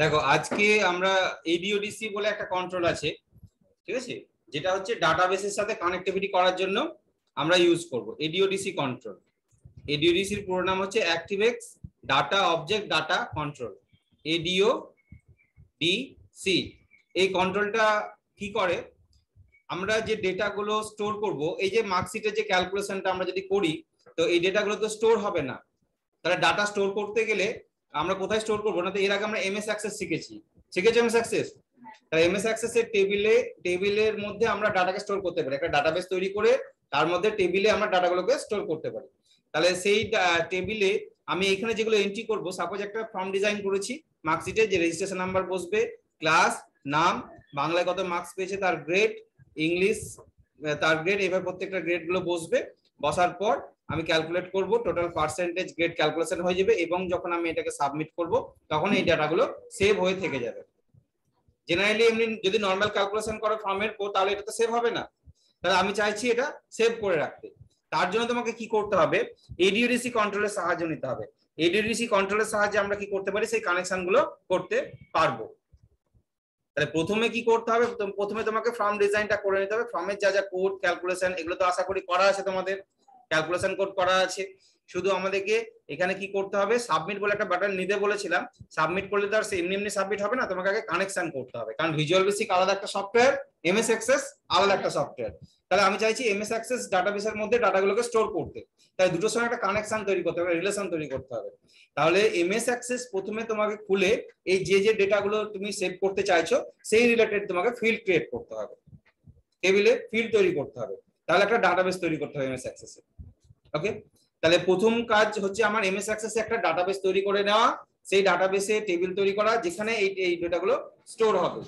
দেখো আজকে আমরা এডিওডিসি বলে একটা কন্ট্রোল আছে, ঠিক আছে, যেটা হচ্ছে ডাটাবেসের সাথে কানেক্টিভিটি করার জন্য আমরা ইউজ করব এডিওডিসি কন্ট্রোল। এডিওডিসির পুরো নাম হচ্ছে অ্যাক্টিভেক্স ডাটা অবজেক্ট ডাটা কন্ট্রোল, এডিওডিসি। এই কন্ট্রোলটা কি করে, আমরা যে ডেটাগুলো স্টোর করব, এই যে মার্কশিটের যে ক্যালকুলেশনটা আমরা যদি করি, তো এই ডেটাগুলো তো স্টোর হবে না। তাহলে ডাটা স্টোর করতে গেলে আমরা কোথায় স্টোর করবো না, তো এর আগে আমরা এমএস অ্যাক্সেস শিখেছি এমএস অ্যাক্সেস। তাহলে এমএস অ্যাক্সেসের টেবিলের মধ্যে আমরা ডাটাকে স্টোর করতে পারি, একটা ডাটাবেস তৈরি করে তার মধ্যে টেবিলে আমরা ডাটাগুলোকে স্টোর করতে পারি। তাহলে সেই টেবিলে আমি এখানে যেগুলো এন্ট্রি করব, সাপোজ একটা ফর্ম ডিজাইন করেছি, মার্কশিটে যে রেজিস্ট্রেশন নাম্বার বসবে, ক্লাস, নাম, বাংলায় কত মার্কস পেয়েছে তার গ্রেড, ইংলিশ তার গ্রেড, এভাবে প্রত্যেকটা গ্রেড গুলো বসবে। বসার পর আমি ক্যালকুলেট করব, টোটাল পার্সেন্টেজ গ্রেড ক্যালকুলেশন হয়ে যাবে, এবং যখন আমি এটাকে সাবমিট করব তখন এই ডাটাগুলো সেভ হয়ে থেকে যাবে। জেনারেলি এমনি যদি নর্মাল ক্যালকুলেশন করো ফর্মের পর, তাহলে এটা তো সেভ হবে না। তাহলে আমি চাইছি এটা সেভ করে রাখতে। তার জন্য তোমাকে কি করতে হবে, এডিওডিসি কন্ট্রোলের সাহায্য নিতে হবে। এডিওডিসি কন্ট্রোলের সাহায্যে আমরা কি করতে পারি, সেই কানেকশন গুলো করতে পারবো। তাহলে প্রথমে কি করতে হবে, প্রথমে তোমাকে ফর্ম ডিজাইনটা করে নিতে হবে। ফর্মের যা যা কোড ক্যালকুলেশন, এগুলো তো আশা করি করা আছে, তোমাদের ক্যালকুলেশন কোড করা আছে। শুধু আমাদেরকে এখানে কি করতে হবে, সাবমিট বলে একটা বাটন নিতে বলেছিলাম। সাবমিট করলে তো আর এমনি এমনি সাবমিট হবে না, তোমাকে আগে কানেকশন করতে হবে, কারণ ভিজুয়াল বেসিক আলাদা একটা সফটওয়্যার, এমএস অ্যাক্সেস আলাদা একটা সফটওয়্যার। তাহলে আমি চাইছি এমএস অ্যাক্সেস ডাটাবেসের মধ্যে ডাটাগুলোকে স্টোর করতে, তাই দুটোর সঙ্গে একটা কানেকশন তৈরি করতে হবে, রিলেশন তৈরি করতে হবে। তাহলে এমএস অ্যাক্সেস প্রথমে তোমাকে খুলে এই যে ডেটাগুলো তুমি সেভ করতে চাইছো সেই রিলেটেড তোমাকে ফিল্ড ক্রিয়েট করতে হবে, টেবিলে ফিল্ড তৈরি করতে হবে, তাহলে একটা ডাটাবেস তৈরি করতে হবে এমএস অ্যাক্সেসে। ওকে, তাহলে প্রথম কাজ হচ্ছে আমার এমএস অ্যাক্সেসে একটা ডাটাবেস তৈরি করে নেওয়া, সেই ডাটাবেসে টেবিল তৈরি করা যেখানে এই ডেটাগুলো স্টোর হবে।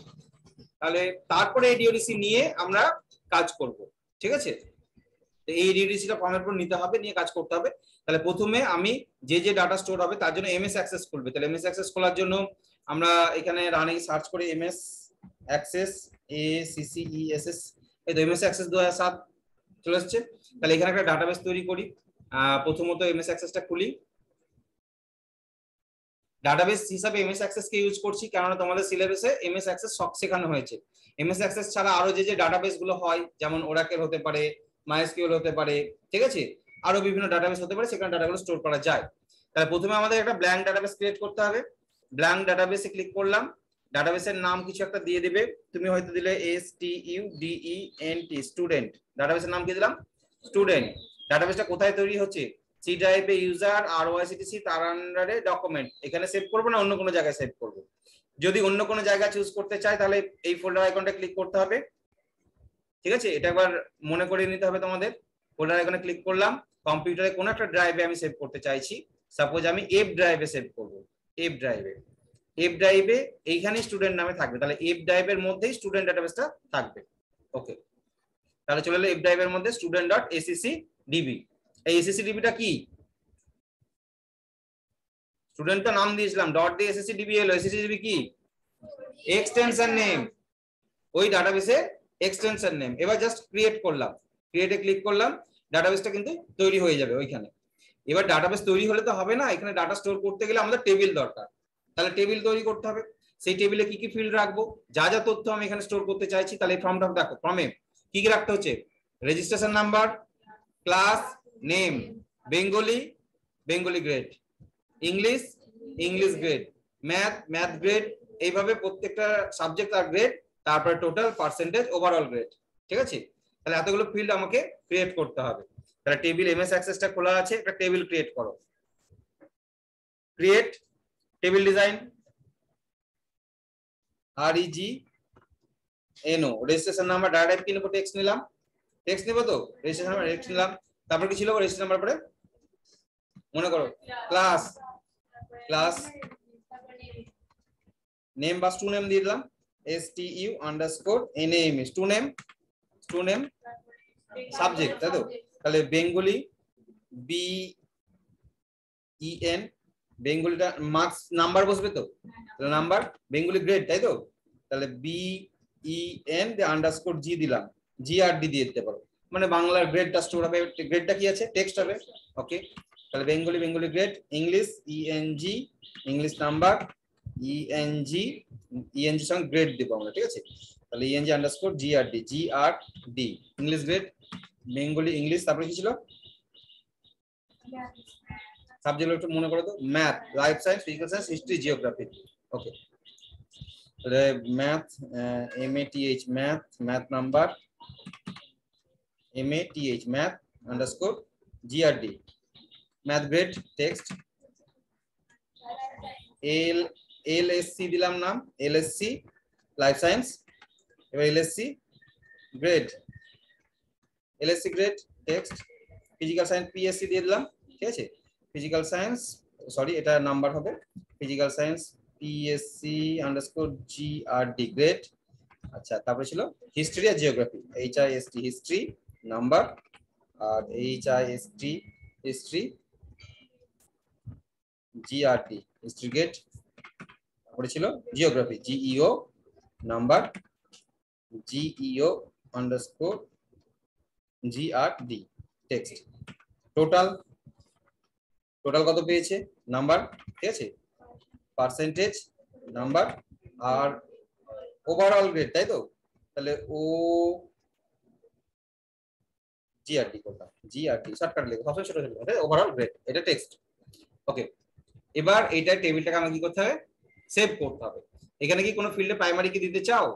তাহলে তারপরে এডিওডিসি নিয়ে আমরা কাজ করব, ঠিক আছে। এই এডিওডিসিটা ফর্মের উপর নিতে হবে, নিয়ে কাজ করতে হবে। তাহলে প্রথমে আমি যে ডাটা স্টোর হবে তার জন্য এমএস অ্যাক্সেস খুলবে। তাহলে এমএস অ্যাক্সেস খোলার জন্য আমরা এখানে রানে সার্চ করে এমএস অ্যাক্সেস, ACCESS, এই তো এমএস অ্যাক্সেস 2007 চলে আসছে। তাহলে এখানে একটা ডাটাবেস তৈরি করি। প্রথমত এমএস অ্যাক্সেসটা খুলি। ডাটাবেস হিসাবে এমএস অ্যাক্সেস কে ইউজ করছি, কারণ তোমাদের সিলেবাসে এমএস অ্যাক্সেস সব শেখানো হয়েছে। এমএস অ্যাক্সেস ছাড়া আরো যে ডাটাবেস গুলো হয়, যেমন ওরাকেল হতে পারে, মাইএসকিউএল হতে পারে, ঠিক আছে, আরো বিভিন্ন ডাটাবেস হতে পারে, সেখানে ডাটাগুলো স্টোর করা যায়। তাহলে প্রথমে আমাদের একটা ব্ল্যাঙ্ক ডাটাবেস ক্রিয়েট করতে হবে। ব্ল্যাঙ্ক ডাটাবেসে ক্লিক করলাম, ডাটাবেসের নাম কিছু একটা দিয়ে দিবে। তুমি হয়তো দিলে STUDENT, স্টুডেন্ট। ডাটাবেসের নাম কি দিলাম, স্টুডেন্ট। ডাটাবেসটা কোথায় তৈরি হচ্ছে, সি ড্রাইভে ইউজার, ROICTC, তার আন্ডারে ডকুমেন্ট, এখানে সেভ করবো না অন্য কোনো জায়গায় সেভ করবো। যদি অন্য কোনো জায়গা চুজ করতে চাই তাহলে এই ফোল্ডার আইকনটা ক্লিক করতে হবে, ঠিক আছে। এটা একবার মনে করে নিতে হবে তোমাদের। ফোল্ডার আইকনে ক্লিক করলাম, কম্পিউটারে কোনো একটা ড্রাইভে আমি সেভ করতে চাইছি, সাপোজ আমি এফ ড্রাইভে সেভ করব। এফ ড্রাইভে এইখানে স্টুডেন্ট নামে থাকবে, তাহলে এফ ড্রাইভের মধ্যেই স্টুডেন্ট ডাটাবেসটা থাকবে। ওকে, তাহলে চলে এলো এফ ড্রাইভের মধ্যে student.accdb। এই accdb-টা কি, স্টুডেন্ট তো নাম দিয়েছিলাম, ডট দিয়ে accdb এলো। accdb কি, এক্সটেনশন নেম, ওই ডাটাবেসের এক্সটেনশন নেম। এবার জাস্ট ক্রিয়েট করলাম, ক্রিয়েটে ক্লিক করলাম, ডাটাবেসটা কিন্তু তৈরি হয়ে যাবে ওইখানে। এবার ডাটাবেস তৈরি হলে তো হবে না, এখানে ডাটা স্টোর করতে গেলে আমাদের টেবিল দরকার। তাহলে টেবিল তৈরি করতে হবে। সেই টেবিলে কি কি ফিল্ড রাখবো, যা যা তথ্য আমি এখানে স্টোর করতে চাইছি, তাহলে এই ফর্মটা দেখো, ফর্মে কি কি রাখতে হচ্ছে, registration number, class name, Bengali grade, English grade, math grade, এইভাবে প্রত্যেকটা সাবজেক্ট আর গ্রেড, তারপরে টোটাল পার্সেন্টেজ ওভারঅল গ্রেড, ঠিক আছে। তাহলে এতগুলো ফিল্ড আমাকে ক্রিয়েট করতে হবে। তাহলে টেবিল এমএস অ্যাক্সেসটা খোলা আছে, একটা টেবিল ক্রিয়েট করো। Create table design, REGNO, registration number, data type কি নেবো, টেক্সট নিলাম, টেক্সট নেবো তো, রেজিস্ট্রেশন নাম্বার টেক্সট নিলাম। তারপর কি ছিল রেজিস্ট্রেশন নাম্বার পরে, মনে করো ক্লাস নেম বা স্টু নেম দিয়ে দিলাম, STU_NAM, স্টু নেম সাবজেক্ট, তাই তো। তাহলে বেঙ্গলি BEN, বেঙ্গলিটা মার্কস নাম্বার বসবে তো, তাহলে নাম্বার, বেঙ্গলি গ্রেড, তাই তো। তাহলে BEN_G দিলাম, GRD দিয়ে দিতে পারো, মানে বাংলার গ্রেডটা স্টোর হবে। গ্রেডটা কি আছে, টেক্সট হবে। ওকে, তাহলে Bengali Bengali grade, English ENG English number, ENG ENG সঙ্গে গ্রেড দেবো আমরা, ঠিক আছে। তাহলে ENG underscore GRD, GRD English grade, Bengali English, তারপরে কি ছিল সাবজেক্ট একটু মনে করো তো, math, life science, physical science, history, geography. Okay, তাহলে math MATH math, math number MATH math underscore GRD, math grade text, LSC দিলাম নাম, এলএসসি লাইফ সায়েন্স, এবার LSC grade, LSC grade text, physical science PSC দিয়ে দিলাম, ঠিক আছে। Physical science, sorry এটা number হবে, physical science PSC underscore GRD grade. আচ্ছা, তারপরে ছিল হিস্ট্রি আর জিওগ্রাফি, এইচআইএসটি হিস্ট্রি নাম্বার, আর এইচআইএসটি হিস্ট্রি জিআরডি হিস্ট্রি গ্রেড। তারপরে ছিল geography, GEO number, GEO underscore GRD text. Total কত পেয়েছে নাম্বার, ঠিক আছে, পার্সেন্টেজ নাম্বার, আর ওভারঅল গ্রেড, তাই তো। তাহলে ও জিআরডি করলাম, জিআরডি শর্টকাট লিখো, সবসময় ছোট ছোট লিখো, ওভারঅল গ্রেড, এটা টেক্সট। ওকে, এবার এইটা টেবিলটাকে আমাকে কি করতে হবে, সেভ করতে হবে। এখানে কি কোনো ফিল্ডে প্রাইমারি কি দিতে চাও,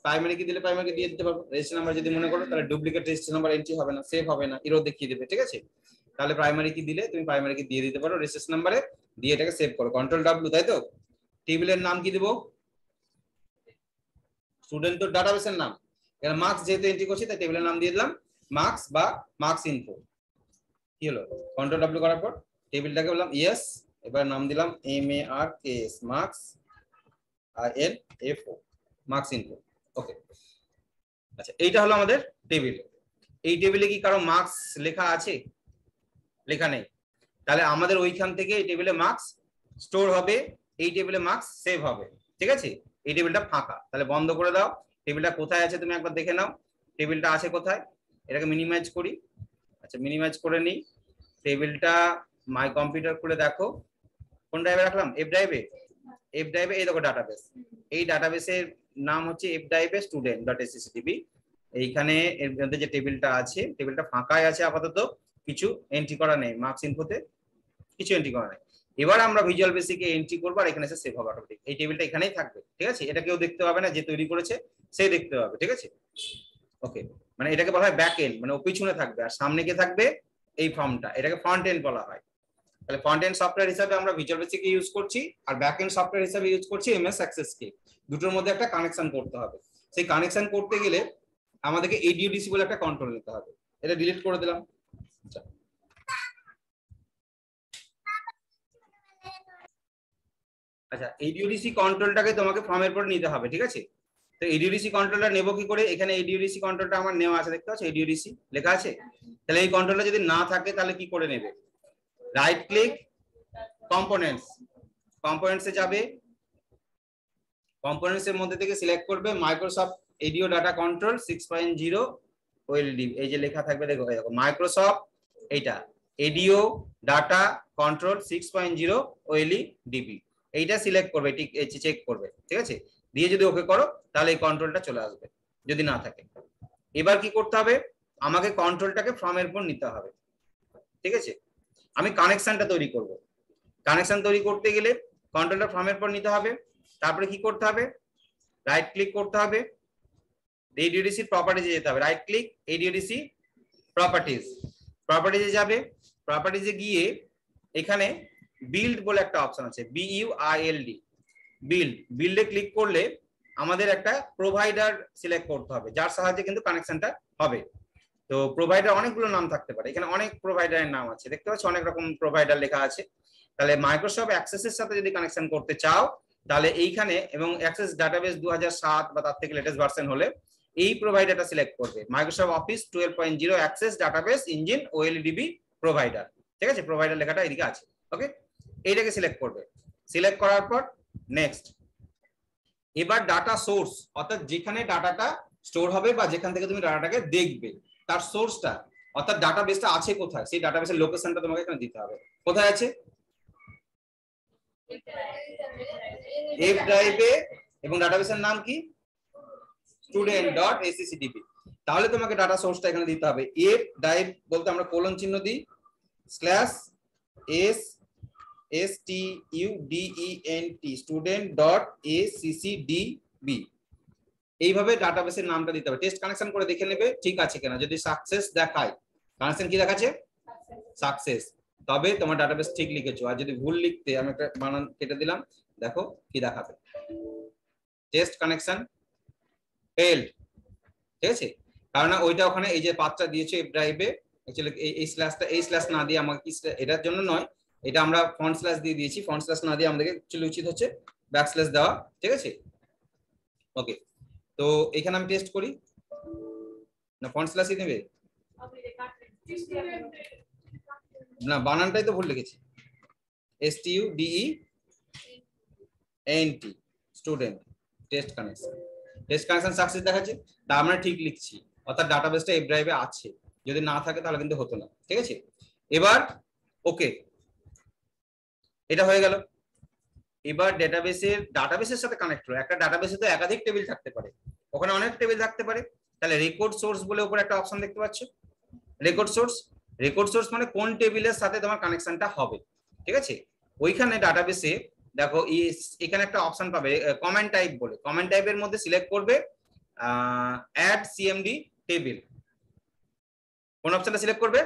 প্রাইমারি কি দিলে প্রাইমারি দিয়ে দিতে পারবো, রেজিস্ট্রেশন নাম্বার যদি মনে করো, তাহলে ডুপ্লিকেট রেজিস্ট্রেশন নাম্বার এন্ট্রি হবে না, সেভ হবে না, এরর দেখিয়ে দেবে, ঠিক আছে। তাহলে প্রাইমারি কি দিলে তুমি প্রাইমারি কি দিয়ে দিতে পারো রেজিস্ট্রেশন নাম্বারে, দিয়ে এটাকে সেভ করো, কন্ট্রোল ডাব্লিউ, তাই তো। টেবিলের নাম কি দেব, স্টুডেন্ট তো ডাটাবেসের নাম, এখানে মার্কস যেহেতু এন্ট্রি করছি তাই টেবিলের নাম দিয়ে দিলাম মার্কস বা মার্কস ইনফো। কি হলো, কন্ট্রোল ডাব্লিউ করার পর টেবিলটাকে বললাম ইয়েস, এবার নাম দিলাম MARKS marks INFO marks info. Okay, আচ্ছা এইটা হলো আমাদের টেবিল। এই টেবিলে কি কারো মার্কস লেখা আছে, লেখা নেই, তাহলে আমাদের ওইখান থেকে এই টেবিলে মার্কস স্টোর হবে, এই টেবিলে মার্কস সেভ হবে, ঠিক আছে। এই টেবিলটা ফাঁকা, তাহলে বন্ধ করে দাও। টেবিলটা কোথায় আছে তুমি একবার দেখে নাও, টেবিলটা আছে কোথায়, এটাকে মিনিমাইজ করি। আচ্ছা, মিনিমাইজ করে নিই, টেবিলটা মাই কম্পিউটার খুলে দেখো, কোন ড্রাইভে রাখলাম, এফ ড্রাইভে, এফ ড্রাইভে এই দেখো ডাটাবেস, এই ডাটাবেসের নাম হচ্ছে এফ ড্রাইভে student.accdb। এইখানে এর মধ্যে যে টেবিলটা আছে, টেবিলটা ফাঁকাই আছে আপাতত, কিছু এন্ট্রি করা নেই, মার্কস ইনফোতে কিছু এন্ট্রি করা নেই। এবার আমরা ভিজুয়াল বেসিকে এন্ট্রি করবো, আর এখানে এসে সেভ হবে অটোমেটিক, এই টেবিলটা এখানেই থাকবে, ঠিক আছে। এটা কেউ দেখতে পাবে না, যে তৈরি করেছে সে দেখতে পাবে, ঠিক আছে। ওকে, মানে এটাকে বলা হয় ব্যাক এন্ড, মানে ও পিছনে থাকবে, আর সামনে কে থাকবে এই ফর্মটা, এটাকে ফ্রন্ট এন্ড বলা হয়। তাহলে ফ্রন্ট এন্ড সফটওয়্যার হিসেবে আমরা ভিজুয়াল বেসিক ইউজ করছি, আর ব্যাক এন্ড সফটওয়্যার হিসেবে ইউজ করছি MS অ্যাক্সেস কে। দুটোর মধ্যে একটা কানেকশন করতে হবে, সেই কানেকশন করতে গেলে আমাদেরকে ADUDC বলে একটা কন্ট্রোল নিতে হবে, এটা ডিলিট করে দিলাম। আচ্ছা, ADUDC কন্ট্রোলটাকে তোমাকে ফর্মের পরে নিতে হবে, ঠিক আছে। তো ADUDC কন্ট্রোলটা নেব কি করে, এখানে ADUDC কন্ট্রোলটা আমার নেওয়া আছে, দেখতে পাচ্ছ ADUDC লেখা আছে। তাহলে এই কন্ট্রোলটা যদি না থাকে তাহলে কি করে নেবে, রাইট ক্লিক, কম্পোনেন্টস, কম্পোনেন্টসে যাবে, কম্পোনেন্টস এর মধ্যে থেকে সিলেক্ট করবে Microsoft ADO data control 6.0 OLED, এই যে লেখা থাকবে দেখো, দেখো মাইক্রোসফট এইটা এডিও ডাটা কন্ট্রোল 6.0 OLED, এইটা সিলেক্ট করবে, ঠিক চেক করবে, ঠিক আছে। দিয়ে যদি ওকে করো তাহলে এই কন্ট্রোলটা চলে আসবে, যদি না থাকে। এবার কি করতে হবে, আমাকে কন্ট্রোলটাকে ফর্মের উপর নিতে হবে, ঠিক আছে। আমি কানেকশনটা তৈরি করব, কানেকশন তৈরি করতে গেলে কন্ট্রোলটা ফর্মের উপর নিতে হবে, তারপরে কি করতে হবে, রাইট ক্লিক করতে হবে, ADUDC প্রপার্টিজে যেতে হবে, রাইট ক্লিক ADUDC প্রপার্টিজ, প্রপার্টিজে যাবে, প্রপার্টিজে গিয়ে এখানে বিল্ড বলে একটা অপশন আছে, BUILD, বিল্ড, বিল্ডে ক্লিক করলে আমাদের একটা প্রোভাইডার সিলেক্ট করতে হবে, যার সাহায্যে কিন্তু কানেকশনটা হবে। তো প্রোভাইডার অনেকগুলো নাম থাকতে পারে, এখানে অনেক প্রোভাইডারের নাম আছে, দেখতে পাচ্ছ অনেক রকম প্রোভাইডার লেখা আছে। তাহলে মাইক্রোসফট অ্যাক্সেসের সাথে যদি কানেকশন করতে চাও তাহলে এইখানে, এবং অ্যাক্সেস ডাটাবেস 2007 বা তার থেকে লেটেস্ট ভার্সন হলে এই প্রোভাইডারটা সিলেক্ট করবে, Microsoft office 12.0 access database engine OLED provider, ঠিক আছে। প্রোভাইডার লেখাটা এদিকে আছে, ওকে, এইটাকে সিলেক্ট করবে। সিলেক্ট করার পর নেক্সট, এবার ডাটা সোর্স, অর্থাৎ যেখানে ডাটাটা স্টোর হবে বা যেখান থেকে তুমি ডাটাটাকে দেখবে তার সোর্সটা, অর্থাৎ ডাটাবেসটা আছে কোথায়, সেই ডাটাবেসের লোকেশনটা তোমাকে এখানে দিতে হবে। কোথায় আছে? এফ ড্রাইভে, এবং ডাটাবেসের নাম কি? student.accdb। তাহলে তোমাকে ডাটা সোর্সটা এখানে দিতে হবে। এফ ড্রাইভ বলতে আমরা কোলন চিহ্ন দিই, স্ল্যাশ student student.accdb, এইভাবে ডাটাবেসের নামটা দিতে হবে। টেস্ট কানেকশন করে দেখে নেবে ঠিক আছে কিনা। যদি সাকসেস দেখায়, কানেকশন কি দেখাচ্ছে? সাকসেস, তবে তোমার ডাটাবেস ঠিক লিখেছো। আর যদি ভুল লিখতে, আমি একটা বানান কেটে দিলাম, দেখো কি দেখাবে, টেস্ট কানেকশন ফেইলড। ঠিক আছে, কারণ ওইটা ওখানে এই যে পাথটা দিয়েছে এফ ড্রাইভে, অ্যাকচুয়ালি এই স্ল্যাশটা, এই স্ল্যাশ না দিয়ে আমাকে কি, এটার জন্য নয়, এটা আমরা ফন্ট স্ল্যাশ দিয়ে দিয়েছি। ফন্ট স্ল্যাশ না দিয়ে আমাদেরকে অ্যাকচুয়ালি উচিত হচ্ছে ব্যাক স্ল্যাশ দেওয়া। ঠিক আছে, ওকে। তো এখানে আমি টেস্ট করি না, ফন্ট স্ল্যাশই নেবে না, বানানটাই তো ভুল লিখেছি, student student. Test connection, test connection success দেখাচ্ছে, তা আমরা ঠিক লিখছি, অর্থাৎ ডাটাবেসটা এফ ড্রাইভে আছে। যদি না থাকে তাহলে কিন্তু হতো না। ঠিক আছে, এবার ওকে, এটা হয়ে গেল। এবার ডাটাবেসের সাথে কানেক্ট হলো। একটা ডাটাবেসে তো একাধিক টেবিল থাকতে পারে, ওখানে অনেক টেবিল থাকতে পারে। তাহলে রেকর্ড সোর্স বলে উপরে একটা অপশন দেখতে পাচ্ছ, রেকর্ড সোর্স। রেকর্ড সোর্স মানে কোন টেবিলের সাথে তোমার কানেকশনটা হবে। ঠিক আছে, ওইখানে ডাটাবেসে দেখো এখানে একটা অপশন পাবে কমেন্ট টাইপ বলে। কমেন্ট টাইপের মধ্যে সিলেক্ট করবে অ্যাড সিএমডি টেবিল। কোন অপশনটা সিলেক্ট করবে?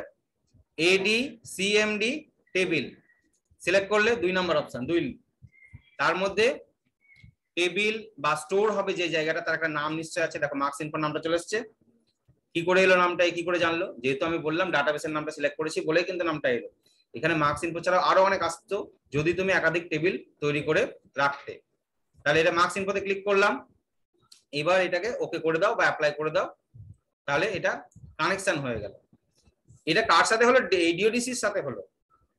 এডি সিএমডি টেবিল সিলেক্ট করলে 2 নম্বর অপশন, 2, তার মধ্যে টেবিল বা স্টোর হবে যে জায়গাটা, তার একটা নাম নিশ্চয় আছে। দেখো মার্কস ইনফো নামটা চলে এসেছে। কি করে এলো নামটা, কি করে জানলো? যেহেতু আমি বললাম ডাটাবেসের নামটা সিলেক্ট করেছি বলেই কিন্তু নামটা এলো। এখানে মার্কস ইনফো ছাড়াও আরো অনেক আসতো যদি তুমি একাধিক টেবিল তৈরি করে রাখতে। তাহলে এটা মার্কস ইনফোতে ক্লিক করলাম, এবার এটাকে ওকে করে দাও বা অ্যাপ্লাই করে দাও, তাহলে এটা কানেকশন হয়ে গেল। এটা কার সাথে হলো? এডিওডিসির সাথে হলো,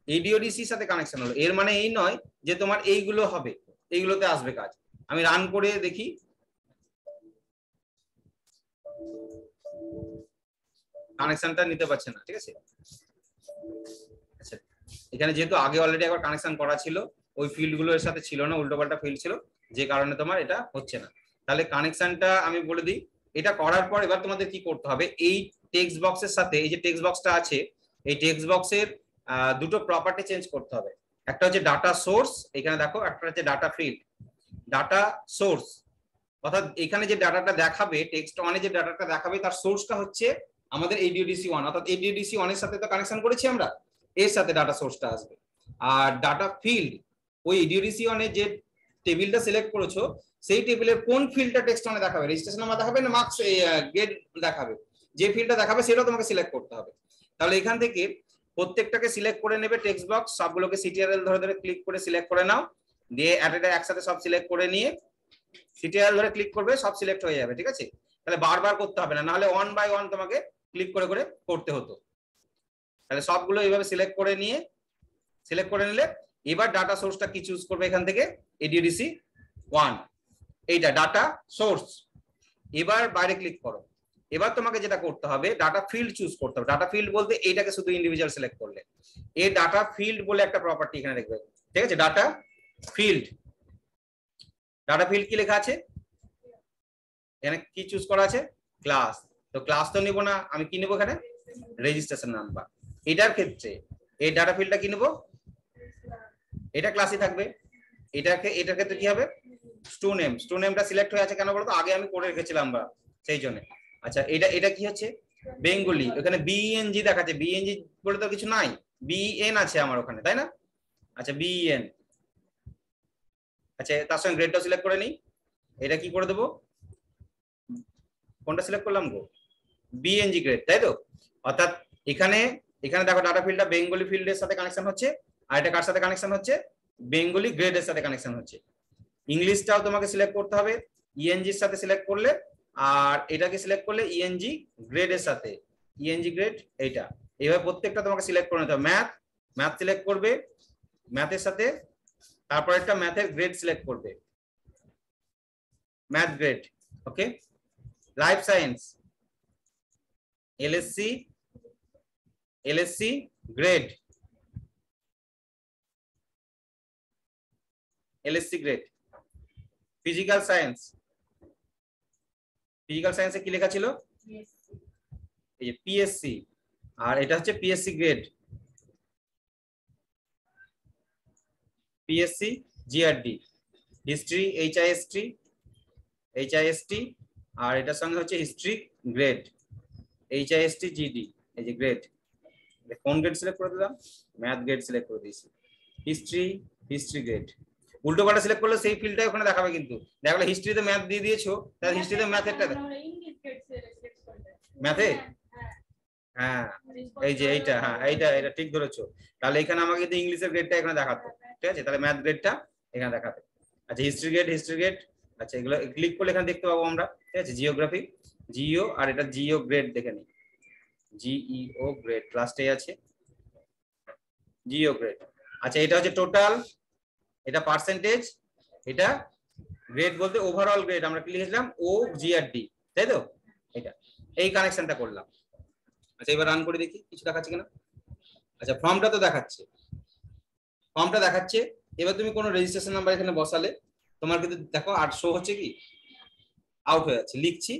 এডিওডিসির সাথে কানেকশন হলো। এর মানে এই নয় যে তোমার এইগুলো হবে, এইগুলোতে আসবে কাজ। আমি রান করে দেখি, কানেকশনটা নিতে পারছে না। ঠিক আছে, আচ্ছা, এখানে যেহেতু আগে অলরেডি একবার কানেকশন করা ছিল, ওই ফিল্ড গুলো এর সাথে ছিল না, উল্টোপাল্টা ফিল্ড ছিল, যে কারণে তোমার এটা হচ্ছে না। তাহলে কানেকশনটা আমি বলে দিই। এটা করার পর এবার তোমাদের কি করতে হবে, এই টেক্সট বক্সের সাথে, এই যে টেক্সট বক্সটা আছে, এই টেক্সট বক্সের দুটো প্রপার্টি চেঞ্জ করতে হবে। একটা হচ্ছে ডাটা সোর্স, এখানে দেখো, একটা হচ্ছে ডাটা ফিল্ড। ডাটা সোর্স অর্থাৎ এখানে যে ডাটাটা দেখাবে, টেক্সট ওয়ানে যে ডাটাটা দেখাবে, তার সোর্সটা হচ্ছে আমাদের এডিওডিসি 1, অর্থাৎ এডিওডিসি 1 এর সাথে তো কানেকশন করেছি আমরা, এর সাথে ডাটা সোর্সটা আসবে। আর ডাটা ফিল্ড, ওই এডিওডিসি 1 এর যে টেবিলটা সিলেক্ট করেছো, সেই টেবিলের কোন ফিল্ডটা টেক্সট ওয়ানে দেখাবে, রেজিস্ট্রেশন নাম্বার দেখাবে না মার্কস গ্রেড দেখাবে, যে ফিল্ডটা দেখাবে সেটা তোমাকে সিলেক্ট করতে হবে। তাহলে এখান থেকে প্রত্যেকটাকে সিলেক্ট করে নেবে টেক্সট বক্স, সবগুলোকে সিটিআরএল ধরে ধরে ক্লিক করে সিলেক্ট করে নাও, দিয়ে অ্যাডটা একসাথে সব সিলেক্ট করে নিয়ে সিটিআরএল ধরে ক্লিক করবে, সব সিলেক্ট হয়ে যাবে। ঠিক আছে, তাহলে বারবার করতে হবে না, নাহলে 1 বাই 1 তোমাকে ক্লিক করে করে করতে হতো। তাহলে সবগুলো এইভাবে সিলেক্ট করে নিলে এবার ডাটা সোর্সটা কি চুজ করবে, এখান থেকে এডিওডিসি 1, এইটা ডাটা সোর্স। এবার বাইরে ক্লিক করো। এবার তোমাকে যেটা করতে হবে, ডাটা ফিল্ড চুজ করতে হবে। ডাটা ফিল্ড বলতে এইটাকে শুধু ইন্ডিভিজুয়াল সিলেক্ট করলে, এই ডাটা ফিল্ড বলে একটা প্রপার্টি এখানে দেখবে। ঠিক আছে, ডাটা ফিল্ড, ডাটা ফিল্ড কি লেখা আছে এখানে, কি চুজ করা আছে? ক্লাস। তো ক্লাস তো নিব না, আমি কি নেব এখানে? Registration number. এটার ক্ষেত্রে এই ডাটা ফিল্ডটা কি নেব? এটা ক্লাসই থাকবে। এটার ক্ষেত্রে কি হবে? স্টু নেমটা সিলেক্ট হয়ে আছে কেন বলতো, আগে আমি করে রেখেছিলাম বা সেই জন্য। আচ্ছা, এটা কি হচ্ছে? বেঙ্গলি, ওখানে বিএনজি দেখাচ্ছে, বিএনজি বলে তো কিছু নাই, বিএন আছে আমার ওখানে, তাই না? আচ্ছা, বিএন, আচ্ছা তার সঙ্গে গ্রেডটা সিলেক্ট করে নিই। এটা কি করে দেবো, কোনটা সিলেক্ট করলাম গো? বিএনজি গ্রেড, তাই তো? অর্থাৎ এখানে দেখো ডাটা ফিল্ডটা বেঙ্গলি ফিল্ডের সাথে কানেকশন হচ্ছে, আর এটা কার সাথে কানেকশন হচ্ছে? বেঙ্গলি গ্রেডের সাথে কানেকশন হচ্ছে। ইংলিশটাও তোমাকে সিলেক্ট করতে হবে, ইএনজির সাথে সিলেক্ট করলে, আর এটাকে সিলেক্ট করলে ইএনজি গ্রেডের সাথে, ইএনজি গ্রেড এইটা। এইভাবে প্রত্যেকটা তোমাকে সিলেক্ট করে নিতে হবে। ম্যাথ সিলেক্ট করবে, ম্যাথের সাথে তারপর একটা ম্যাথের গ্রেড সিলেক্ট করবে, math grade. Okay, life science, LSC LSC grade, LSC grade. Physical science, physical সায়েন্সে কি লেখা ছিল? এই যে PSC, আর এটা হচ্ছে PSC grade, PSC GRD। History HIST, আর এটার সঙ্গে হচ্ছে হিস্ট্রি গ্রেড HIST GD। এই যে গ্রেড, কোন গ্রেড সিলেক্ট করে দিলাম? ম্যাথ গ্রেড সিলেক্ট করে দিয়েছি। হিস্ট্রি গ্রেড, উল্টো পাল্টা সিলেক্ট করলে সেই ফিল্ডটাই ওখানে দেখাবে, কিন্তু দেখালে হিস্ট্রিতে ম্যাথ দিয়ে দিয়েছো, তাহলে হিস্ট্রিতে ম্যাথেরটা ম্যাথে, হ্যাঁ এই যে এইটা, হ্যাঁ এটা ঠিক ধরেছো। তাহলে এখানে আমাকে কিন্তু ইংলিশের গ্রেডটা এখানে দেখাতো, ঠিক আছে? তাহলে ম্যাথ গ্রেডটা এখানে দেখাবে। আচ্ছা হিস্ট্রি গ্রেড, আচ্ছা এগুলো ক্লিক করলে এখানে দেখতে পাবো আমরা, ঠিক আছে? জিওগ্রাফি, জিও, আর এটা জিও গ্রেড দেখে নিই, GEO গ্রেড লাস্টে আছে, জিও গ্রেড। আচ্ছা এটা হচ্ছে টোটাল, এটা পার্সেন্টেজ, এটা গ্রেড বলতে ওভারঅল গ্রেড, আমরা কি লিখেছিলাম? OGRD, তাই তো? এটা এই কানেকশনটা করলাম। আচ্ছা এবার রান করে দেখি কিছু দেখাচ্ছে কিনা। আচ্ছা ফর্মটা তো দেখাচ্ছে, ফর্মটা দেখাচ্ছে। এবার তুমি কোনো রেজিস্ট্রেশন নাম্বার এখানে বসালে তোমার কিন্তু দেখো 800 হচ্ছে কি আউট হয়ে যাচ্ছে, লিখছি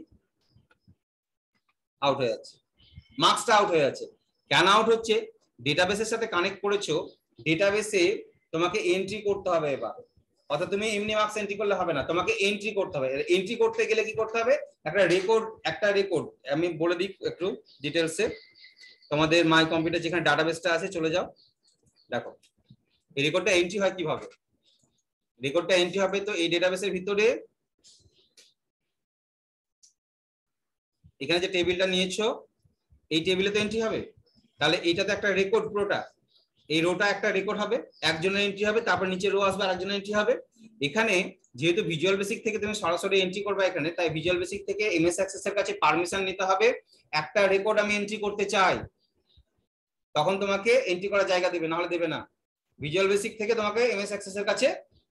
আউট হয়ে যাচ্ছে, মার্কসটা আউট হয়ে যাচ্ছে। কেন আউট হচ্ছে? ডেটাবেসের সাথে কানেক্ট করেছো, ডেটাবেসে তোমাকে এন্ট্রি করতে হবে এবার। অর্থাৎ তুমি এমনি মার্কস এন্ট্রি করলে হবে না, তোমাকে এন্ট্রি করতে হবে। এন্ট্রি করতে গেলে কি করতে হবে? একটা রেকর্ড আমি বলে দিই একটু ডিটেলসে। তোমাদের মাই কম্পিউটার যেখানে ডাটাবেসটা আছে চলে যাও, দেখো এই রেকর্ডটা এন্ট্রি হয় কিভাবে। রেকর্ডটা এন্ট্রি হবে তো এই ডেটাবেসের ভিতরে, এখানে যে টেবিলটা নিয়েছো এই টেবিলে তো এন্ট্রি হবে। তাহলে এইটাতে একটা রেকর্ড, পুরোটা এই রোটা একটা রেকর্ড হবে, একজনের এন্ট্রি হবে, তারপর নিচে রো আসবে আরেকজনের এন্ট্রি হবে। এখানে যেহেতু ভিজুয়াল বেসিক থেকে তুমি সরাসরি এন্ট্রি করবে এখানে, তাই ভিজুয়াল বেসিক থেকে MS অ্যাক্সেস এর কাছে পারমিশন নিতে হবে। একটা রেকর্ড আমি এন্ট্রি করতে চাই, তখন তোমাকে এন্ট্রি করার জায়গা দেবে, না হলে দেবে না। ভিজুয়াল বেসিক থেকে তোমাকে MS অ্যাক্সেস এর কাছে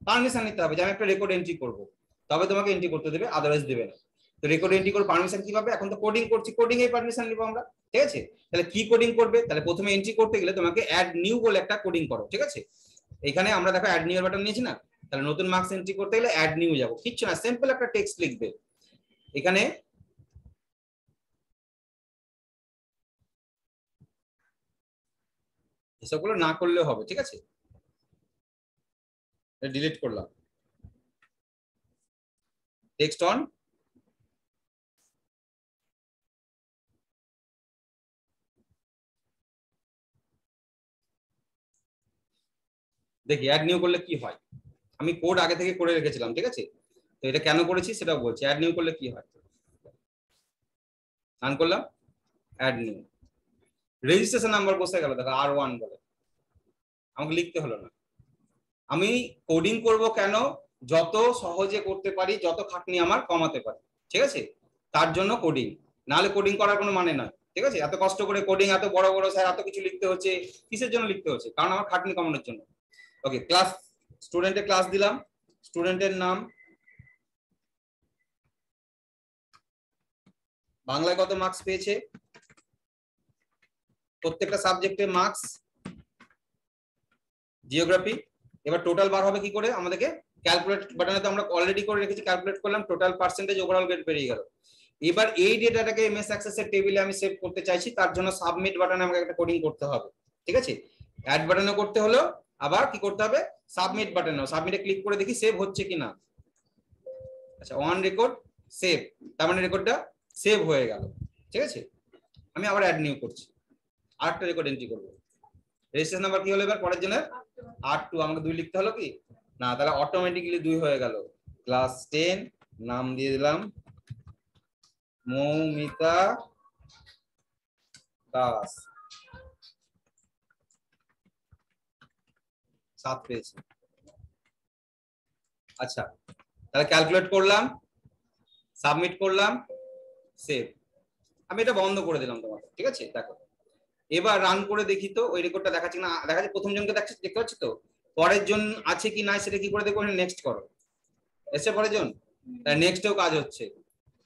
পারমিশন নিতে হবে যে আমি একটা রেকর্ড এন্ট্রি করব, তবে তোমাকে এন্ট্রি করতে দেবে, আদারওয়াইজ দেবে না। তো রেকর্ড এন্ট্রি করে পারমিশন কি পাবে? এখন তো কোডিং করছি, কোডিং এর পারমিশন নিব আমরা, ঠিক আছে? তাহলে কি কোডিং করবে? তাহলে প্রথমে এন্ট্রি করতে গেলে তোমাকে অ্যাড নিউ বলে একটা কোডিং করো, ঠিক আছে? এখানে আমরা দেখো অ্যাড নিউ এর বাটন নিয়েছি না, তাহলে নতুন মার্কস এন্ট্রি করতে গেলে অ্যাড নিউ যাবো, কিচ্ছু না, সিম্পল একটা টেক্সট লিখবে এখানে। এসবগুলো না করলেও হবে, ঠিক আছে? ডিলিট করলাম, টেক্সট অন, দেখি অ্যাড নিউ করলে কি হয়। আমি কোড আগে থেকে করে রেখেছিলাম, ঠিক আছে? তো এটা কেন করেছি সেটাও বলছি। অ্যাড নিউ করলে কি হয়, রান করলাম, অ্যাড নিউ, রেজিস্ট্রেশন নাম্বার বসে গেল, দেখো R1 বলে, আমাকে লিখতে হলো না। আমি কোডিং করব কেন? যত সহজে করতে পারি, যত খাটনি আমার কমাতে পারি, ঠিক আছে? তার জন্য কোডিং, নাহলে কোডিং করার কোনো মানে নয়, ঠিক আছে? এত কষ্ট করে কোডিং, এত বড় বড় স্যার এত কিছু লিখতে হচ্ছে, কিসের জন্য লিখতে হচ্ছে? কারণ আমার খাটনি কমানোর জন্য। ওকে, ক্লাস, স্টুডেন্টের ক্লাস দিলাম, স্টুডেন্টের নাম, বাংলায় কত মার্কস পেয়েছে, প্রত্যেকটা সাবজেক্টে মার্কস, জিওগ্রাফি। এবার টোটাল বার হবে কি করে? আমাদেরকে ক্যালকুলেট বাটনে তো আমরা অলরেডি করে রেখেছি, ক্যালকুলেট করলাম, টোটাল পার্সেন্টেজ ওভারঅল গ্রেড বেরিয়ে গেল। এবার এই ডেটাটাকে MS অ্যাক্সেস এর টেবিলে আমি সেভ করতে চাইছি, তার জন্য সাবমিট বাটনে আমাকে একটা কোডিং করতে হবে, ঠিক আছে? অ্যাড বাটনে করতে হলো, আবার কি করতে হবে? সাবমিট বাটনে, সাবমিটে ক্লিক করে দেখি সেভ হচ্ছে কিনা। আচ্ছা ওয়ান রেকর্ড সেভ, তার মানে রেকর্ডটা সেভ হয়ে গেল, ঠিক আছে? আমি আবার অ্যাড নিউ করছি, আরেকটা রেকর্ড এন্ট্রি করবো। রেজিস্ট্রেশন নাম্বার কি হলো এবার পরের জন্য? R2, আমাকে 2 লিখতে হলো কি না? তাহলে অটোমেটিক্যালি 2 হয়ে গেল। ক্লাস 10, নাম দিয়ে দিলাম মৌমিতা দাস, 7 পেয়েছি। আচ্ছা তাহলে ক্যালকুলেট করলাম, সাবমিট করলাম, সেভ। আমি এটা বন্ধ করে দিলাম তোমাকে, ঠিক আছে? দেখো এবার রান করে দেখি তো ওই রেকর্ডটা দেখাচ্ছে না। দেখা যাচ্ছে প্রথম জনকে দেখতে পাচ্ছি তো, পরের জন আছে কি না সেটা কি করে দেখবো? নেক্সট করো, এসে পরের জন, নেক্সটেও কাজ হচ্ছে।